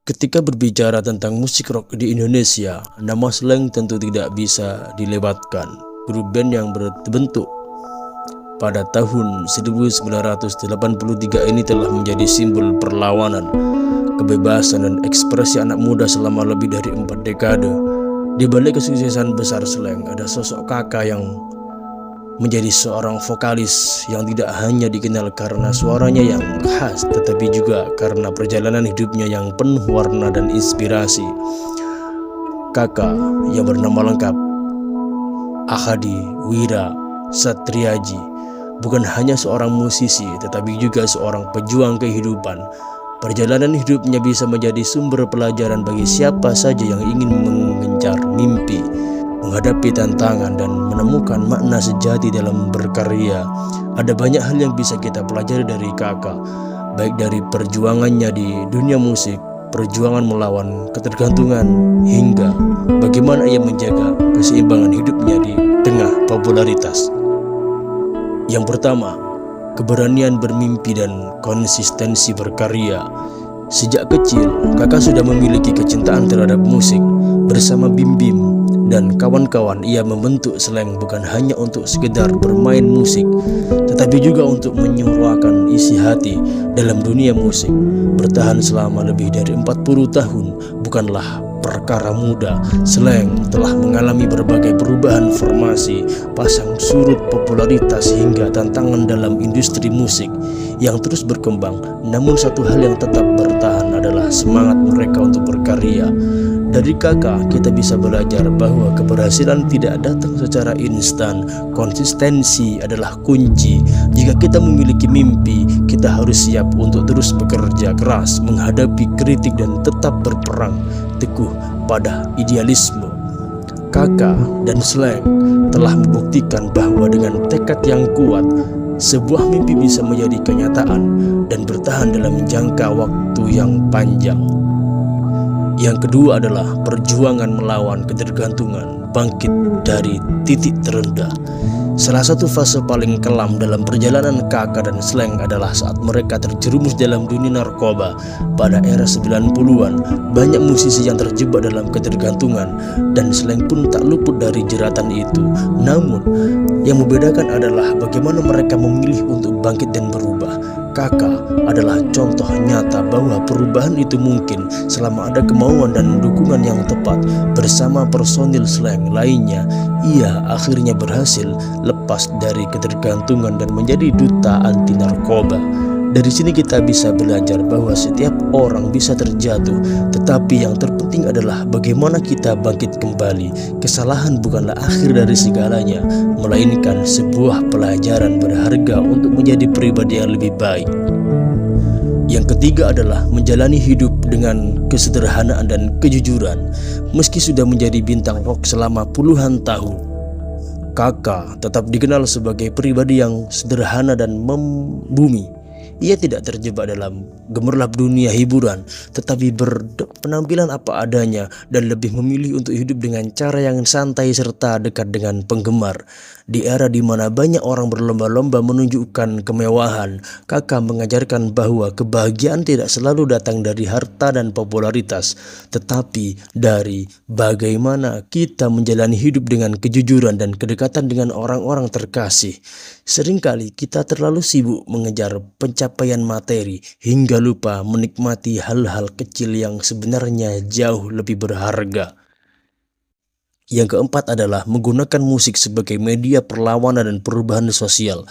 Ketika berbicara tentang musik rock di Indonesia, nama Slank tentu tidak bisa dilewatkan. Grup band yang terbentuk pada tahun 1983 ini telah menjadi simbol perlawanan, kebebasan dan ekspresi anak muda selama lebih dari 4 dekade. Di balik kesuksesan besar Slank, ada sosok Kakak yang menjadi seorang vokalis yang tidak hanya dikenal karena suaranya yang khas, tetapi juga karena perjalanan hidupnya yang penuh warna dan inspirasi. Kakak yang bernama lengkap Ahadi Wira Satriaji bukan hanya seorang musisi, tetapi juga seorang pejuang kehidupan. Perjalanan hidupnya bisa menjadi sumber pelajaran bagi siapa saja yang ingin mengejar mimpi, menghadapi tantangan, dan menemukan makna sejati dalam berkarya. Ada banyak hal yang bisa kita pelajari dari Kakak, baik dari perjuangannya di dunia musik, perjuangan melawan ketergantungan, hingga bagaimana ia menjaga keseimbangan hidupnya di tengah popularitas. Yang pertama, keberanian bermimpi dan konsistensi berkarya. Sejak kecil, Kakak sudah memiliki kecintaan terhadap musik. Bersama Bim Bim dan kawan-kawan, ia membentuk Slank bukan hanya untuk sekedar bermain musik, tetapi juga untuk menyuarakan isi hati dalam dunia musik. Bertahan selama lebih dari 40 tahun bukanlah perkara mudah. Slank telah mengalami berbagai perubahan formasi, pasang surut popularitas, hingga tantangan dalam industri musik yang terus berkembang. Namun satu hal yang tetap bertahan adalah semangat mereka untuk berkarya. Dari Kakak, kita bisa belajar bahwa keberhasilan tidak datang secara instan. Konsistensi adalah kunci. Jika kita memiliki mimpi, kita harus siap untuk terus bekerja keras, menghadapi kritik, dan tetap berperang teguh pada idealisme. Kakak dan Slank telah membuktikan bahwa dengan tekad yang kuat, sebuah mimpi bisa menjadi kenyataan dan bertahan dalam jangka waktu yang panjang. Yang kedua adalah perjuangan melawan ketergantungan, bangkit dari titik terendah. Salah satu fase paling kelam dalam perjalanan Kakak dan Slank adalah saat mereka terjerumus dalam dunia narkoba pada era 90-an. Banyak musisi yang terjebak dalam ketergantungan, dan Slank pun tak luput dari jeratan itu. Namun, yang membedakan adalah bagaimana mereka memilih untuk bangkit dan berubah. Kakak adalah contoh nyata bahwa perubahan itu mungkin selama ada kemauan dan dukungan yang tepat. Bersama personil Slank lainnya, ia akhirnya berhasil lepas dari ketergantungan dan menjadi duta anti narkoba. Dari sini kita bisa belajar bahwa setiap orang bisa terjatuh, tetapi yang terpenting adalah bagaimana kita bangkit kembali. Kesalahan bukanlah akhir dari segalanya, melainkan sebuah pelajaran berharga untuk menjadi pribadi yang lebih baik. Yang ketiga adalah menjalani hidup dengan kesederhanaan dan kejujuran. Meski sudah menjadi bintang rock selama puluhan tahun, Kakak tetap dikenal sebagai pribadi yang sederhana dan membumi. Ia tidak terjebak dalam gemerlap dunia hiburan, tetapi berpenampilan apa adanya dan lebih memilih untuk hidup dengan cara yang santai serta dekat dengan penggemar. Di era di mana banyak orang berlomba-lomba menunjukkan kemewahan, Kakak mengajarkan bahwa kebahagiaan tidak selalu datang dari harta dan popularitas, tetapi dari bagaimana kita menjalani hidup dengan kejujuran dan kedekatan dengan orang-orang terkasih. Seringkali kita terlalu sibuk mengejar pencapaian materi hingga lupa menikmati hal-hal kecil yang sebenarnya jauh lebih berharga. Yang keempat adalah menggunakan musik sebagai media perlawanan dan perubahan sosial.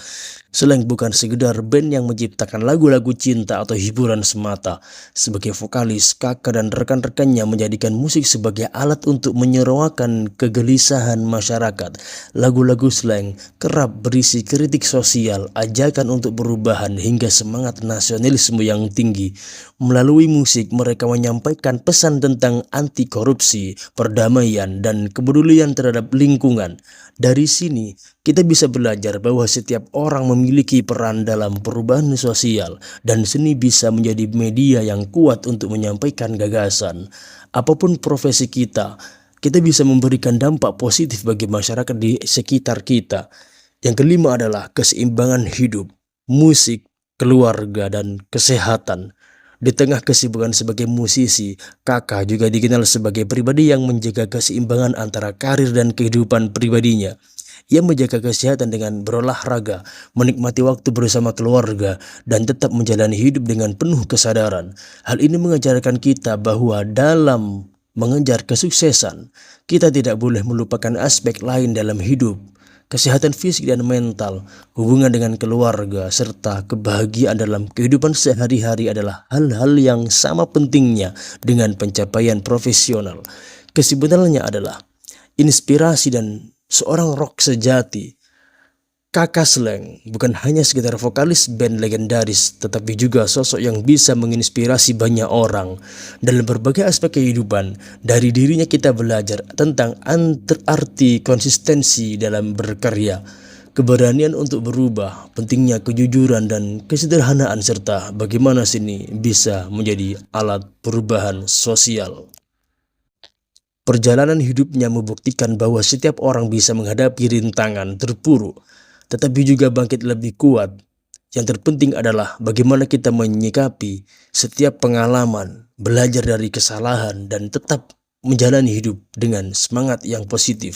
Slank bukan sekedar band yang menciptakan lagu-lagu cinta atau hiburan semata. Sebagai vokalis, Kakak dan rekan-rekannya menjadikan musik sebagai alat untuk menyuarakan kegelisahan masyarakat. Lagu-lagu Slank kerap berisi kritik sosial, ajakan untuk perubahan, hingga semangat nasionalisme yang tinggi. Melalui musik, mereka menyampaikan pesan tentang anti korupsi, perdamaian, dan kepedulian terhadap lingkungan. Dari sini, kita bisa belajar bahwa setiap orang memiliki peran dalam perubahan sosial, dan seni bisa menjadi media yang kuat untuk menyampaikan gagasan. Apapun profesi kita bisa memberikan dampak positif bagi masyarakat di sekitar kita. Yang kelima adalah keseimbangan hidup, musik, keluarga, dan kesehatan. Di tengah kesibukan sebagai musisi, Kakak juga dikenal sebagai pribadi yang menjaga keseimbangan antara karir dan kehidupan pribadinya. Ia menjaga kesehatan dengan berolahraga, menikmati waktu bersama keluarga, dan tetap menjalani hidup dengan penuh kesadaran. Hal ini mengajarkan kita bahwa dalam mengejar kesuksesan, kita tidak boleh melupakan aspek lain dalam hidup. Kesehatan fisik dan mental, hubungan dengan keluarga, serta kebahagiaan dalam kehidupan sehari-hari adalah hal-hal yang sama pentingnya dengan pencapaian profesional. Kesebenarnya adalah inspirasi dan seorang rock sejati. Kaka Slank bukan hanya sekedar vokalis band legendaris, tetapi juga sosok yang bisa menginspirasi banyak orang dalam berbagai aspek kehidupan. Dari dirinya kita belajar tentang arti konsistensi dalam berkarya, keberanian untuk berubah, pentingnya kejujuran dan kesederhanaan, serta bagaimana seni bisa menjadi alat perubahan sosial. Perjalanan hidupnya membuktikan bahwa setiap orang bisa menghadapi rintangan, terpuruk, tetapi juga bangkit lebih kuat. Yang terpenting adalah bagaimana kita menyikapi setiap pengalaman, belajar dari kesalahan, dan tetap menjalani hidup dengan semangat yang positif.